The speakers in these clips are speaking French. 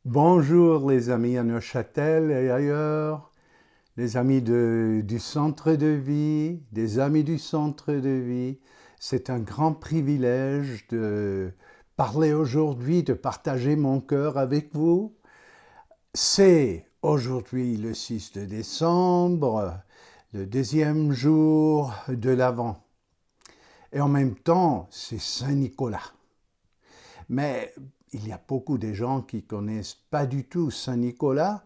Bonjour les amis à Neuchâtel et ailleurs, les amis du centre de vie, des amis du centre de vie. C'est un grand privilège de parler aujourd'hui, de partager mon cœur avec vous. C'est aujourd'hui le 6 de décembre, le deuxième jour de l'Avent. Et en même temps, c'est Saint-Nicolas. Mais il y a beaucoup de gens qui ne connaissent pas du tout Saint-Nicolas.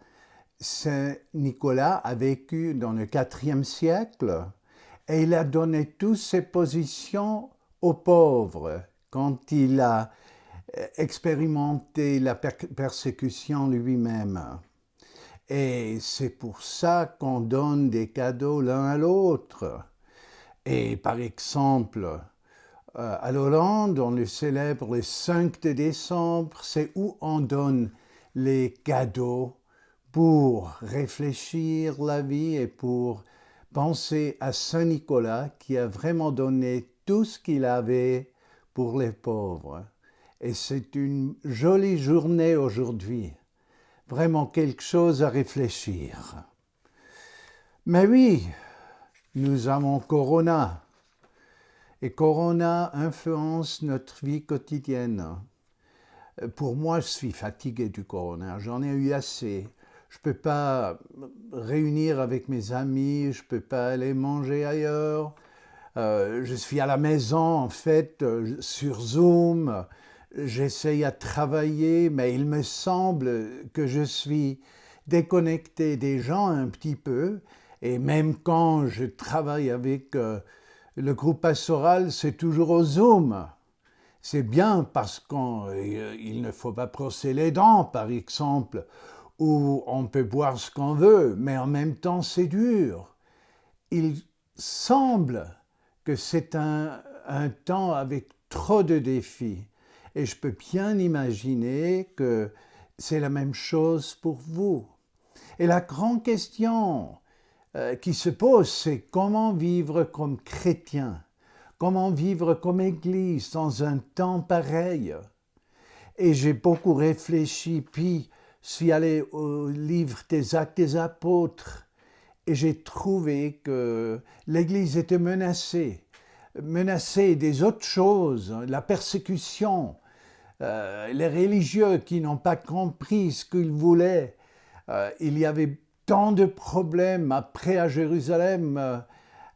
Saint-Nicolas a vécu dans le IVe siècle et il a donné toutes ses positions aux pauvres quand il a expérimenté la persécution lui-même. Et c'est pour ça qu'on donne des cadeaux l'un à l'autre. Et par exemple, à l'Hollande, on le célèbre le 5 de décembre, c'est où on donne les cadeaux pour réfléchir la vie et pour penser à Saint-Nicolas qui a vraiment donné tout ce qu'il avait pour les pauvres. Et c'est une jolie journée aujourd'hui, vraiment quelque chose à réfléchir. Mais oui, nous avons Corona. Et Corona influence notre vie quotidienne. Pour moi, je suis fatigué du Corona. J'en ai eu assez. Je ne peux pas réunir avec mes amis, je ne peux pas aller manger ailleurs. Je suis à la maison, en fait, sur Zoom. J'essaye à travailler, mais il me semble que je suis déconnecté des gens un petit peu. Et même quand je travaille avec le groupe pastoral, c'est toujours au Zoom. C'est bien parce qu'il ne faut pas brosser les dents, par exemple, ou on peut boire ce qu'on veut, mais en même temps c'est dur. Il semble que c'est un temps avec trop de défis. Et je peux bien imaginer que c'est la même chose pour vous. Et la grande question qui se pose, c'est comment vivre comme chrétien, comment vivre comme Église dans un temps pareil. Et j'ai beaucoup réfléchi, puis je suis allé au livre des Actes des Apôtres et j'ai trouvé que l'Église était menacée des autres choses, la persécution, les religieux qui n'ont pas compris ce qu'ils voulaient. Il y avait tant de problèmes après à Jérusalem.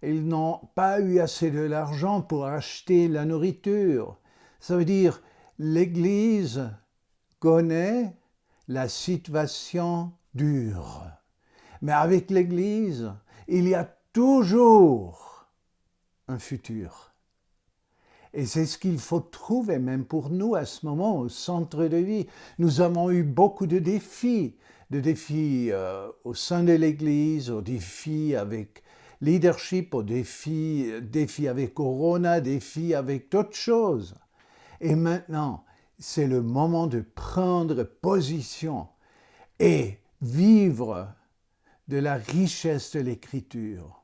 Ils n'ont pas eu assez de l'argent pour acheter la nourriture. Ça veut dire l'Église connaît la situation dure. Mais avec l'Église, il y a toujours un futur. Et c'est ce qu'il faut trouver, même pour nous à ce moment, au centre de vie. Nous avons eu beaucoup de défis au sein de l'Église, aux défis avec leadership, aux défis avec Corona, défis avec d'autres choses. Et maintenant, c'est le moment de prendre position et vivre de la richesse de l'Écriture.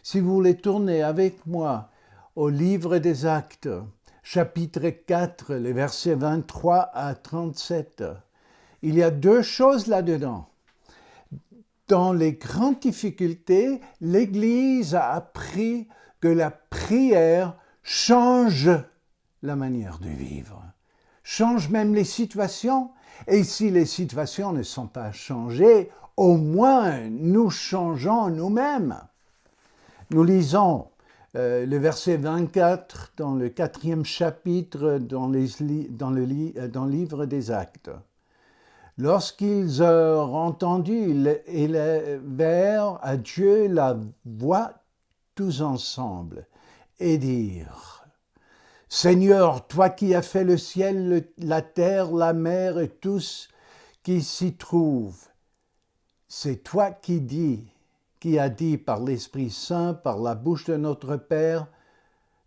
Si vous voulez tourner avec moi au livre des Actes, chapitre 4, les versets 23 à 37, il y a deux choses là-dedans. Dans les grandes difficultés, l'Église a appris que la prière change la manière de vivre, change même les situations. Et si les situations ne sont pas changées, au moins nous changeons nous-mêmes. Nous lisons le verset 24 dans le 4e chapitre dans le livre des Actes. Lorsqu'ils eurent entendu, ils élevèrent à Dieu la voix tous ensemble et dirent: Seigneur, toi qui as fait le ciel, la terre, la mer et tout ce qui s'y trouve, c'est toi qui as dit par l'Esprit Saint, par la bouche de notre Père,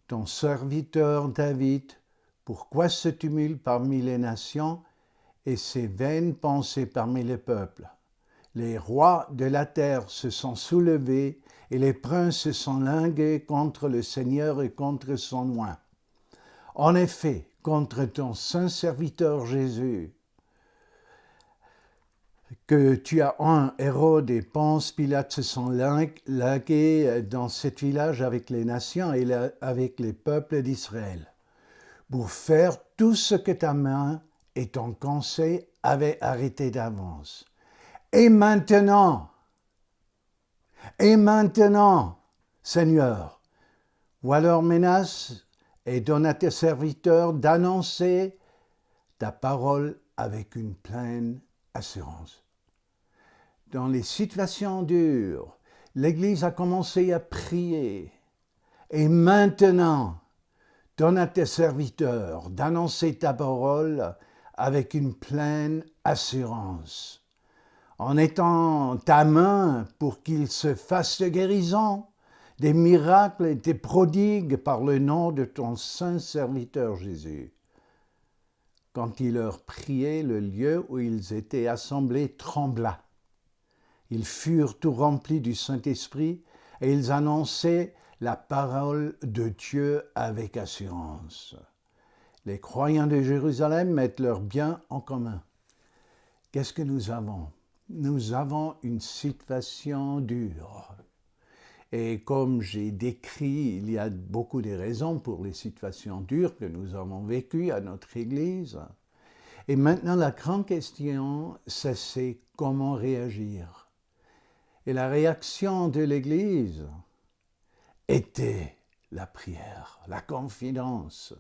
ton serviteur David, pourquoi ce tumulte parmi les nations et ces vaines pensées parmi les peuples? Les rois de la terre se sont soulevés et les princes se sont lingués contre le Seigneur et contre son oint. En effet, contre ton saint serviteur Jésus, que tu as un Hérode et Ponce Pilate se sont lagués dans ce village avec les nations et avec les peuples d'Israël pour faire tout ce que ta main et ton conseil avaient arrêté d'avance. Et maintenant, Seigneur, vois leur menace et donne à tes serviteurs d'annoncer ta parole avec une pleine assurance. Dans les situations dures, l'Église a commencé à prier. Et maintenant, donne à tes serviteurs d'annoncer ta parole avec une pleine assurance. En étant ta main pour qu'ils se fassent de guérison, des miracles et des prodigues par le nom de ton saint serviteur Jésus. Quand il leur priait, le lieu où ils étaient assemblés trembla. Ils furent tout remplis du Saint-Esprit et ils annonçaient la parole de Dieu avec assurance. Les croyants de Jérusalem mettent leurs biens en commun. Qu'est-ce que nous avons? Nous avons une situation dure. Et comme j'ai décrit, il y a beaucoup de raisons pour les situations dures que nous avons vécues à notre Église. Et maintenant, la grande question, c'est comment réagir. Et la réaction de l'Église était la prière, la confidence,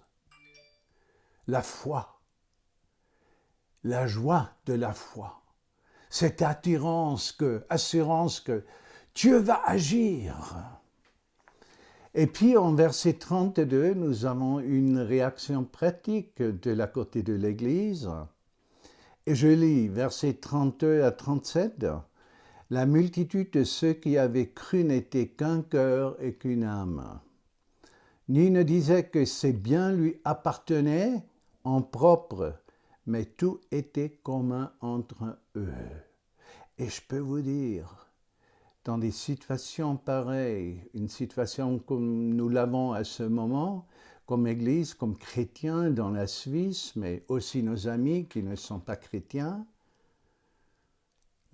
la foi, la joie de la foi, cette assurance que Dieu va agir. Et puis en verset 32, nous avons une réaction pratique de la côté de l'Église. Et je lis versets 32 à 37. La multitude de ceux qui avaient cru n'était qu'un cœur et qu'une âme. Ni ne disait que ses biens lui appartenaient en propre, mais tout était commun entre eux. Et je peux vous dire, dans des situations pareilles, une situation comme nous l'avons à ce moment, comme Église, comme chrétiens dans la Suisse, mais aussi nos amis qui ne sont pas chrétiens,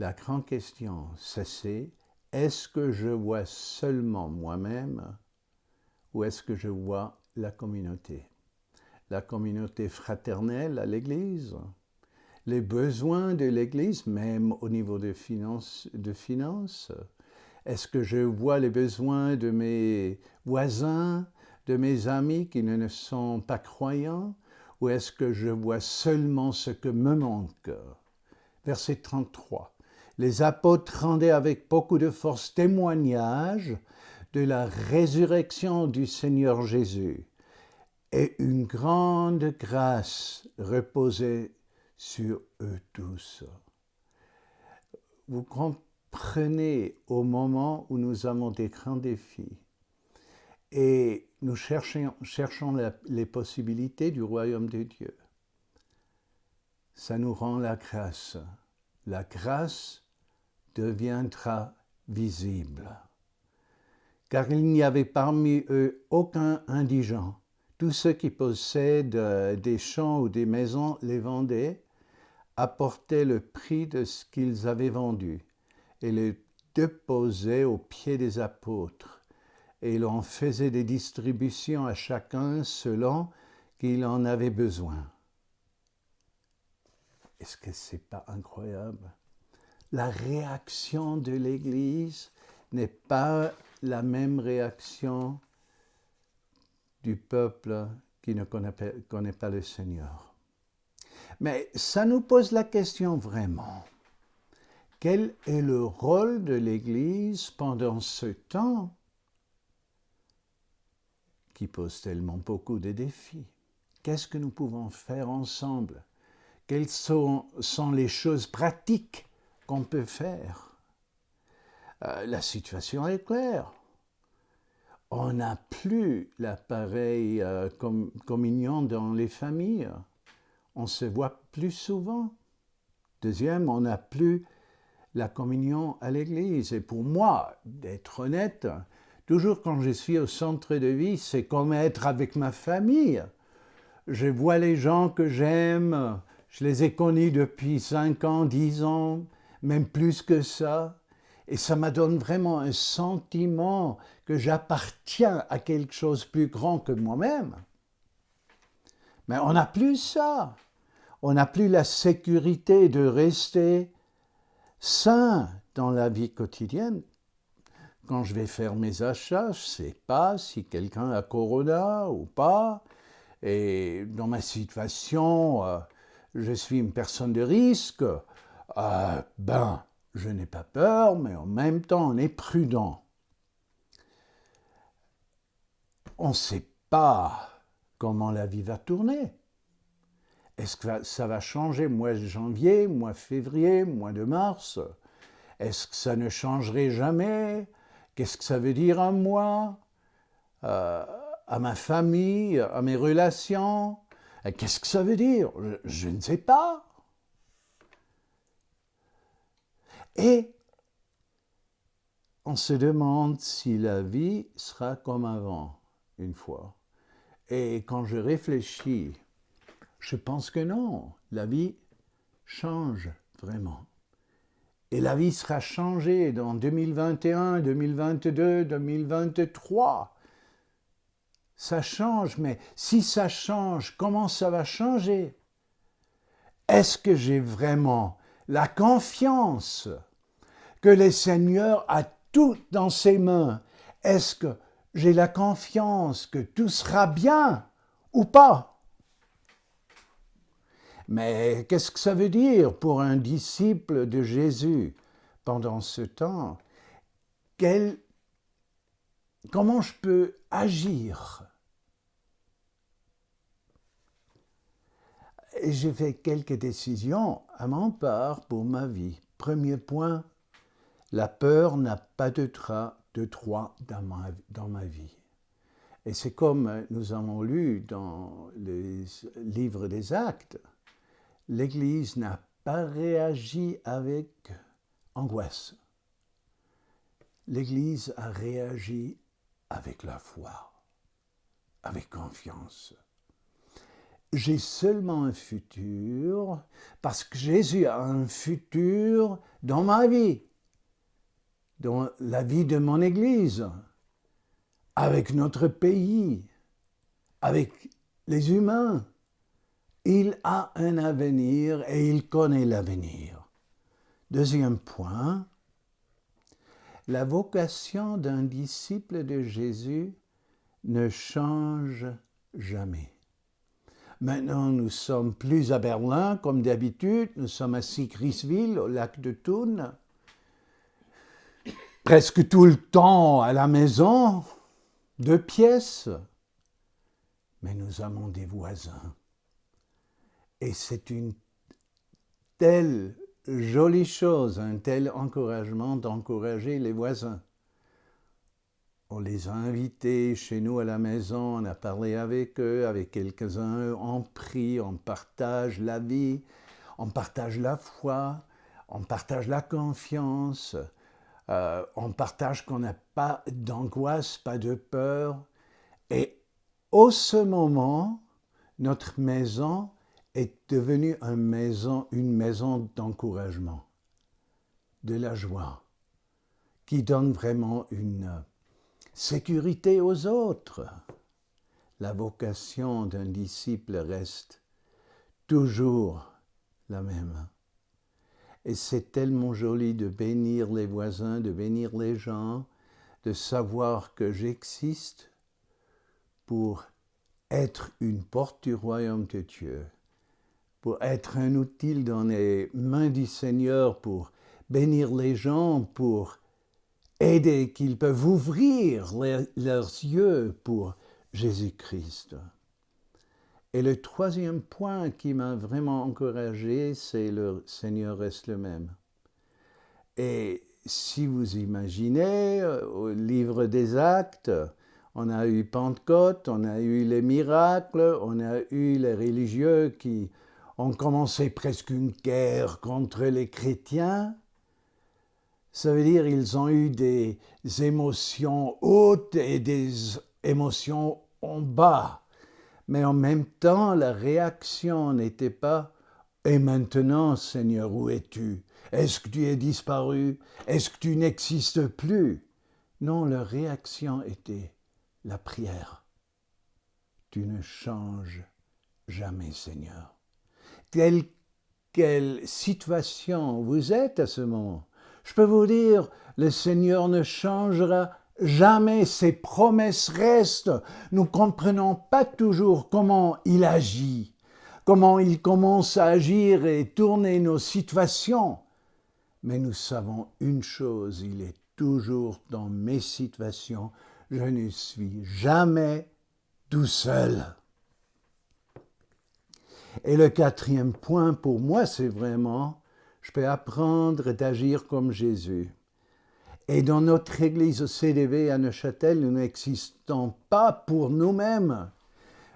la grande question, c'est est-ce que je vois seulement moi-même ou est-ce que je vois la communauté fraternelle à l'Église, les besoins de l'Église, même au niveau de finances. Est-ce que je vois les besoins de mes voisins, de mes amis qui ne sont pas croyants, ou est-ce que je vois seulement ce que me manque? Verset 33. Les apôtres rendaient avec beaucoup de force témoignage de la résurrection du Seigneur Jésus, et une grande grâce reposait sur eux tous. Vous comprenez, au moment où nous avons des grands défis et nous cherchons les possibilités du royaume de Dieu, ça nous rend la grâce. La grâce deviendra visible. Car il n'y avait parmi eux aucun indigent. Tous ceux qui possèdent des champs ou des maisons les vendaient, apportaient le prix de ce qu'ils avaient vendu et les déposaient aux pieds des apôtres. Et il en faisait des distributions à chacun selon qu'il en avait besoin. Est-ce que ce n'est pas incroyable? La réaction de l'Église n'est pas la même réaction du peuple qui ne connaît pas le Seigneur. Mais ça nous pose la question vraiment. Quel est le rôle de l'Église pendant ce temps qui pose tellement beaucoup de défis? Qu'est-ce que nous pouvons faire ensemble? Quelles sont les choses pratiques qu'on peut faire? La situation est claire. On n'a plus la pareille communion dans les familles. On se voit plus souvent. Deuxième, on n'a plus la communion à l'église. Et pour moi, d'être honnête, toujours quand je suis au centre de vie, c'est comme être avec ma famille. Je vois les gens que j'aime, je les ai connus depuis 5 ans, 10 ans, même plus que ça. Et ça me donne vraiment un sentiment que j'appartiens à quelque chose de plus grand que moi-même. Mais on n'a plus ça. On n'a plus la sécurité de rester sain dans la vie quotidienne. Quand je vais faire mes achats, je ne sais pas si quelqu'un a corona ou pas. Et dans ma situation, je suis une personne de risque. Je n'ai pas peur, mais en même temps, on est prudent. On ne sait pas comment la vie va tourner. Est-ce que ça va changer mois de janvier, mois de février, mois de mars? Est-ce que ça ne changerait jamais? Qu'est-ce que ça veut dire à moi, à ma famille, à mes relations? Qu'est-ce que ça veut dire? Je ne sais pas. Et on se demande si la vie sera comme avant, une fois. Et quand je réfléchis, je pense que non. La vie change vraiment. Et la vie sera changée dans 2021, 2022, 2023. Ça change, mais si ça change, comment ça va changer? Est-ce que j'ai vraiment la confiance que le Seigneur a tout dans ses mains? Est-ce que j'ai la confiance que tout sera bien ou pas? Mais qu'est-ce que ça veut dire pour un disciple de Jésus pendant ce temps? Comment je peux agir? Et j'ai fait quelques décisions à mon part pour ma vie. Premier point, la peur n'a pas de droit dans ma vie. Et c'est comme nous avons lu dans les livres des Actes, l'Église n'a pas réagi avec angoisse. L'Église a réagi avec la foi, avec confiance. J'ai seulement un futur parce que Jésus a un futur dans ma vie, dans la vie de mon Église, avec notre pays, avec les humains. Il a un avenir et il connaît l'avenir. Deuxième point, la vocation d'un disciple de Jésus ne change jamais. Maintenant, nous sommes plus à Berlin, comme d'habitude. Nous sommes à Sigriswil, au lac de Thun. Presque tout le temps à la maison, 2 pièces. Mais nous avons des voisins. Et c'est une telle jolie chose, un tel encouragement d'encourager les voisins. On les a invités chez nous à la maison, on a parlé avec eux, avec quelques-uns, on prie, on partage la vie, on partage la foi, on partage la confiance, on partage qu'on n'a pas d'angoisse, pas de peur. Et au ce moment, notre maison est devenue une maison d'encouragement, de la joie, qui donne vraiment une sécurité aux autres. La vocation d'un disciple reste toujours la même. Et c'est tellement joli de bénir les voisins, de bénir les gens, de savoir que j'existe pour être une porte du royaume de Dieu, pour être un outil dans les mains du Seigneur, pour bénir les gens, pour aider qu'ils peuvent ouvrir leurs yeux pour Jésus-Christ. Et le troisième point qui m'a vraiment encouragé, c'est le Seigneur reste le même. Et si vous imaginez, au livre des Actes, on a eu Pentecôte, on a eu les miracles, on a eu les religieux qui ont commencé presque une guerre contre les chrétiens. Ça veut dire qu'ils ont eu des émotions hautes et des émotions en bas. Mais en même temps, la réaction n'était pas Et maintenant, Seigneur, où es-tu? Est-ce que tu es disparu? Est-ce que tu n'existes plus? Non, leur réaction était la prière. Tu ne changes jamais, Seigneur. Quelle situation vous êtes à ce moment? Je peux vous dire, le Seigneur ne changera jamais, ses promesses restent. Nous ne comprenons pas toujours comment il agit, comment il commence à agir et tourner nos situations. Mais nous savons une chose, il est toujours dans mes situations. Je ne suis jamais tout seul. Et le quatrième point pour moi, c'est vraiment, je peux apprendre d'agir comme Jésus. Et dans notre église au CDV à Neuchâtel, nous n'existons pas pour nous-mêmes.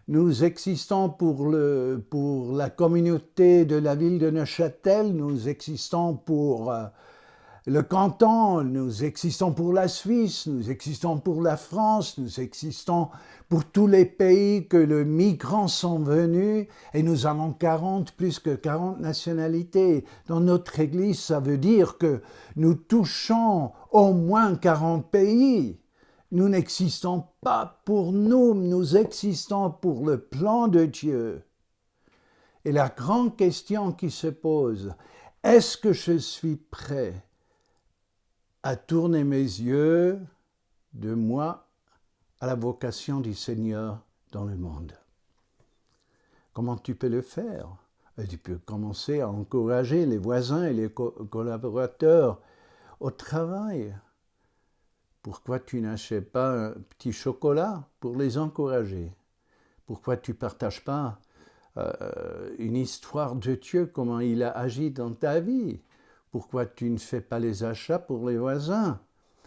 Nous existons pour la communauté de la ville de Neuchâtel, nous existons pour le canton, nous existons pour la Suisse, nous existons pour la France, nous existons pour tous les pays que les migrants sont venus et nous avons plus que 40 nationalités. Dans notre église, ça veut dire que nous touchons au moins 40 pays. Nous n'existons pas pour nous, nous existons pour le plan de Dieu. Et la grande question qui se pose, est-ce que je suis prêt à tourner mes yeux de moi à la vocation du Seigneur dans le monde? Comment tu peux le faire? Tu peux commencer à encourager les voisins et les collaborateurs au travail. Pourquoi tu n'achètes pas un petit chocolat pour les encourager? Pourquoi tu ne partages pas une histoire de Dieu, comment il a agi dans ta vie? Pourquoi tu ne fais pas les achats pour les voisins?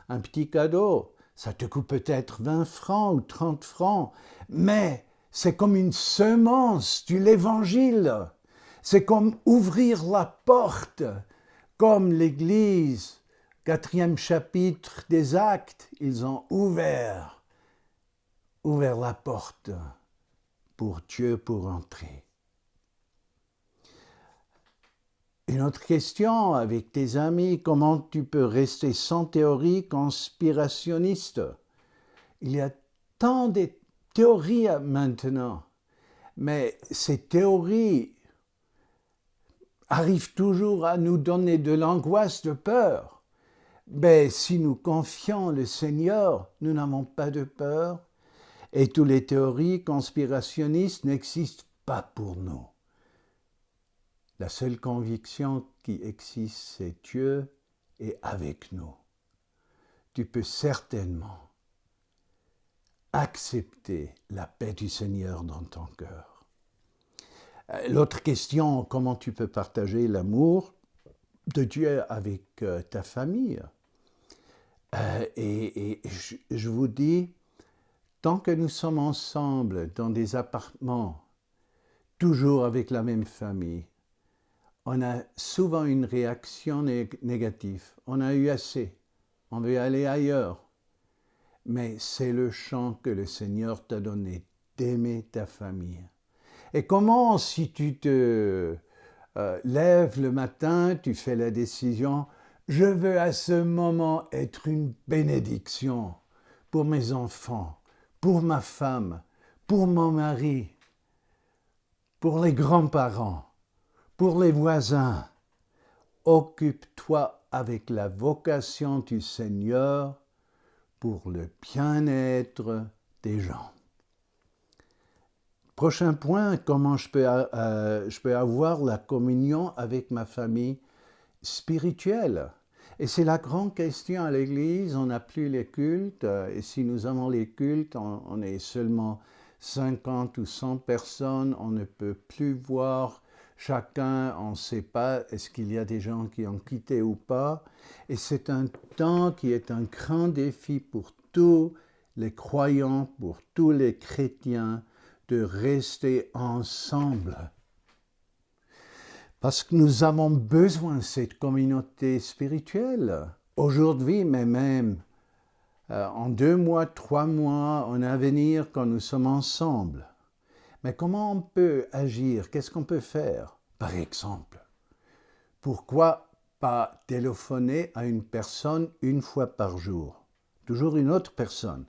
Un petit cadeau, ça te coûte peut-être 20 francs ou 30 francs, mais c'est comme une semence de l'évangile. C'est comme ouvrir la porte, comme l'Église, 4e chapitre des Actes, ils ont ouvert la porte pour Dieu pour entrer. Une autre question avec tes amis, comment tu peux rester sans théorie conspirationniste? Il y a tant de théories maintenant, mais ces théories arrivent toujours à nous donner de l'angoisse, de peur. Mais si nous confions le Seigneur, nous n'avons pas de peur et toutes les théories conspirationnistes n'existent pas pour nous. La seule conviction qui existe, c'est Dieu est avec nous. Tu peux certainement accepter la paix du Seigneur dans ton cœur. L'autre question, comment tu peux partager l'amour de Dieu avec ta famille? Et je vous dis, tant que nous sommes ensemble dans des appartements, toujours avec la même famille, on a souvent une réaction négative. On a eu assez. On veut aller ailleurs. Mais c'est le chant que le Seigneur t'a donné, d'aimer ta famille. Et comment, si tu te lèves le matin, tu fais la décision, je veux à ce moment être une bénédiction pour mes enfants, pour ma femme, pour mon mari, pour les grands-parents, pour les voisins. Occupe-toi avec la vocation du Seigneur pour le bien-être des gens. Prochain point, comment je peux avoir la communion avec ma famille spirituelle? Et c'est la grande question à l'Église, on n'a plus les cultes, et si nous avons les cultes, on est seulement 50 ou 100 personnes, on ne peut plus voir chacun, on ne sait pas est-ce qu'il y a des gens qui ont quitté ou pas. Et c'est un temps qui est un grand défi pour tous les croyants, pour tous les chrétiens, de rester ensemble. Parce que nous avons besoin de cette communauté spirituelle. Aujourd'hui, mais même en 2 mois, 3 mois, en avenir, quand nous sommes ensemble. Mais comment on peut agir? Qu'est-ce qu'on peut faire Par exemple, pourquoi pas téléphoner à une personne une fois par jour? Toujours une autre personne.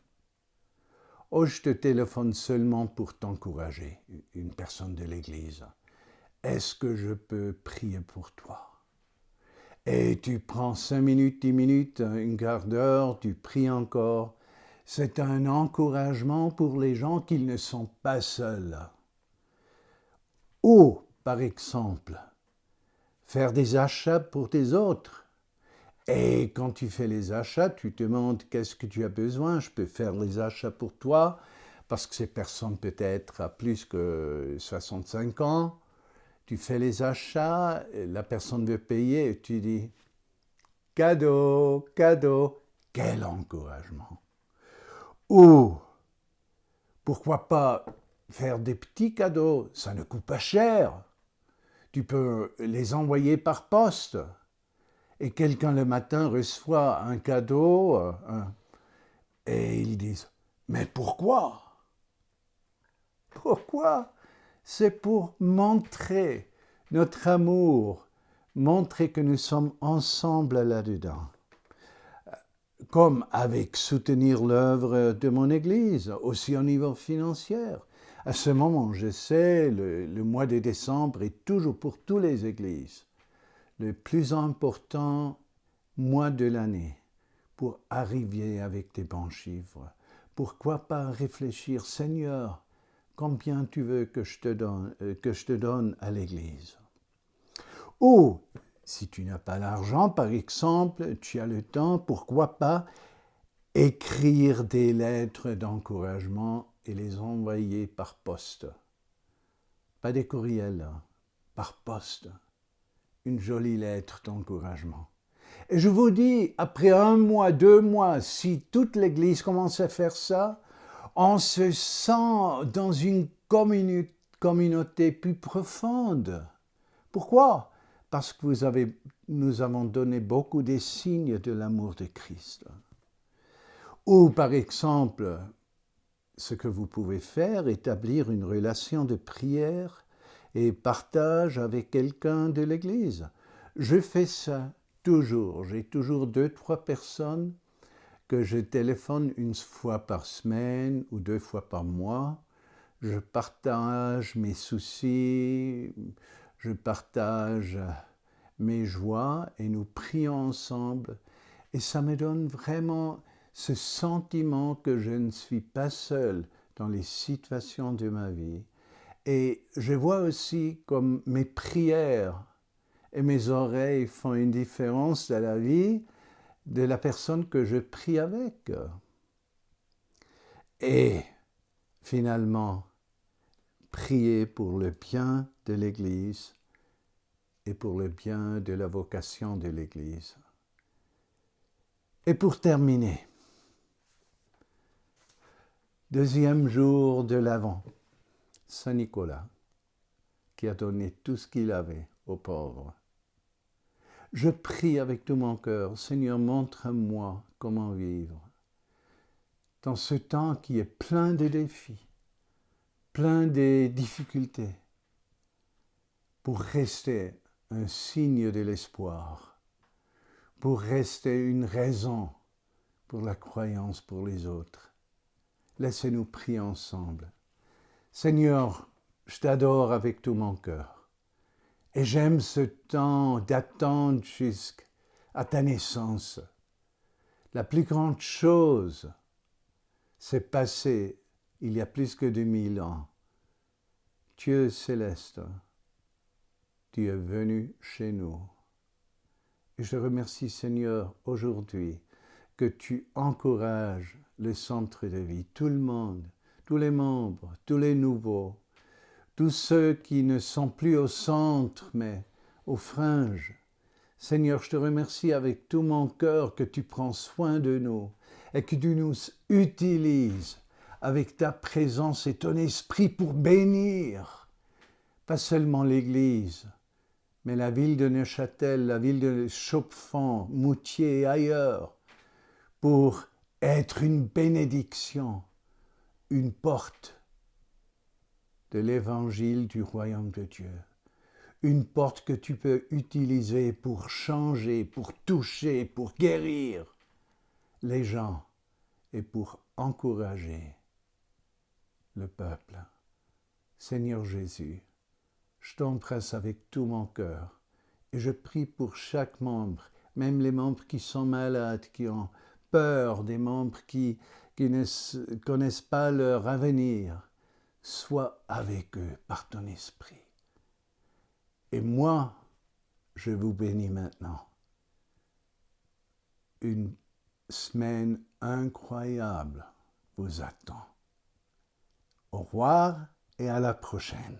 Oh, je te téléphone seulement pour t'encourager, une personne de l'Église. Est-ce que je peux prier pour toi? Et tu prends 5 minutes, 10 minutes, un quart d'heure, tu pries encore. C'est un encouragement pour les gens qu'ils ne sont pas seuls. Ou, par exemple, faire des achats pour des autres. Et quand tu fais les achats, tu te demandes qu'est-ce que tu as besoin. Je peux faire les achats pour toi, parce que ces personnes peut-être à plus que 65 ans. Tu fais les achats, la personne veut payer et tu dis cadeau, cadeau. Quel encouragement. Ou pourquoi pas faire des petits cadeaux, ça ne coûte pas cher. Tu peux les envoyer par poste. Et quelqu'un le matin reçoit un cadeau et ils disent mais pourquoi? Pourquoi? C'est pour montrer notre amour, montrer que nous sommes ensemble là-dedans. Comme avec soutenir l'œuvre de mon Église, aussi au niveau financier. À ce moment, je sais, le mois de décembre est toujours pour toutes les églises le plus important mois de l'année pour arriver avec des bons chiffres. Pourquoi pas réfléchir, Seigneur, combien tu veux que je te donne à l'Église? Ou, si tu n'as pas l'argent, par exemple, tu as le temps, pourquoi pas écrire des lettres d'encouragement et les envoyer par poste. Pas des courriels, par poste. Une jolie lettre d'encouragement. Et je vous dis, après 1 mois, 2 mois, si toute l'Église commence à faire ça, on se sent dans une communauté plus profonde. Pourquoi? Parce que nous avons donné beaucoup des signes de l'amour de Christ. Ou par exemple, ce que vous pouvez faire, établir une relation de prière et partage avec quelqu'un de l'Église. Je fais ça toujours. J'ai toujours 2-3 personnes que je téléphone une fois par semaine ou 2 fois par mois. Je partage mes soucis, je partage mes joies et nous prions ensemble. Et ça me donne vraiment ce sentiment que je ne suis pas seul dans les situations de ma vie. Et je vois aussi comme mes prières et mes oreilles font une différence dans la vie de la personne que je prie avec. Et finalement, prier pour le bien de l'Église et pour le bien de la vocation de l'Église. Et pour terminer, 2e jour de l'Avent, Saint Nicolas, qui a donné tout ce qu'il avait aux pauvres. Je prie avec tout mon cœur, Seigneur, montre-moi comment vivre dans ce temps qui est plein de défis, plein de difficultés, pour rester un signe de l'espoir, pour rester une raison pour la croyance pour les autres. Laissez-nous prier ensemble. Seigneur, je t'adore avec tout mon cœur. Et j'aime ce temps d'attente jusqu'à ta naissance. La plus grande chose s'est passée il y a plus que 2000 ans. Dieu céleste, tu es venu chez nous. Et je remercie Seigneur aujourd'hui que tu encourages le centre de vie, tout le monde, tous les membres, tous les nouveaux, tous ceux qui ne sont plus au centre mais aux fringes. Seigneur, je te remercie avec tout mon cœur que tu prends soin de nous et que tu nous utilises avec ta présence et ton esprit pour bénir, pas seulement l'Église, mais la ville de Neuchâtel, la ville de Chaux-de-Fonds, Moutier et ailleurs, pour être une bénédiction, une porte de l'évangile du royaume de Dieu, une porte que tu peux utiliser pour changer, pour toucher, pour guérir les gens et pour encourager le peuple. Seigneur Jésus, je t'embrasse avec tout mon cœur et je prie pour chaque membre, même les membres qui sont malades, qui ont peur, des membres qui ne connaissent pas leur avenir. Sois avec eux par ton esprit. Et moi, je vous bénis maintenant. Une semaine incroyable vous attend. Au revoir et à la prochaine.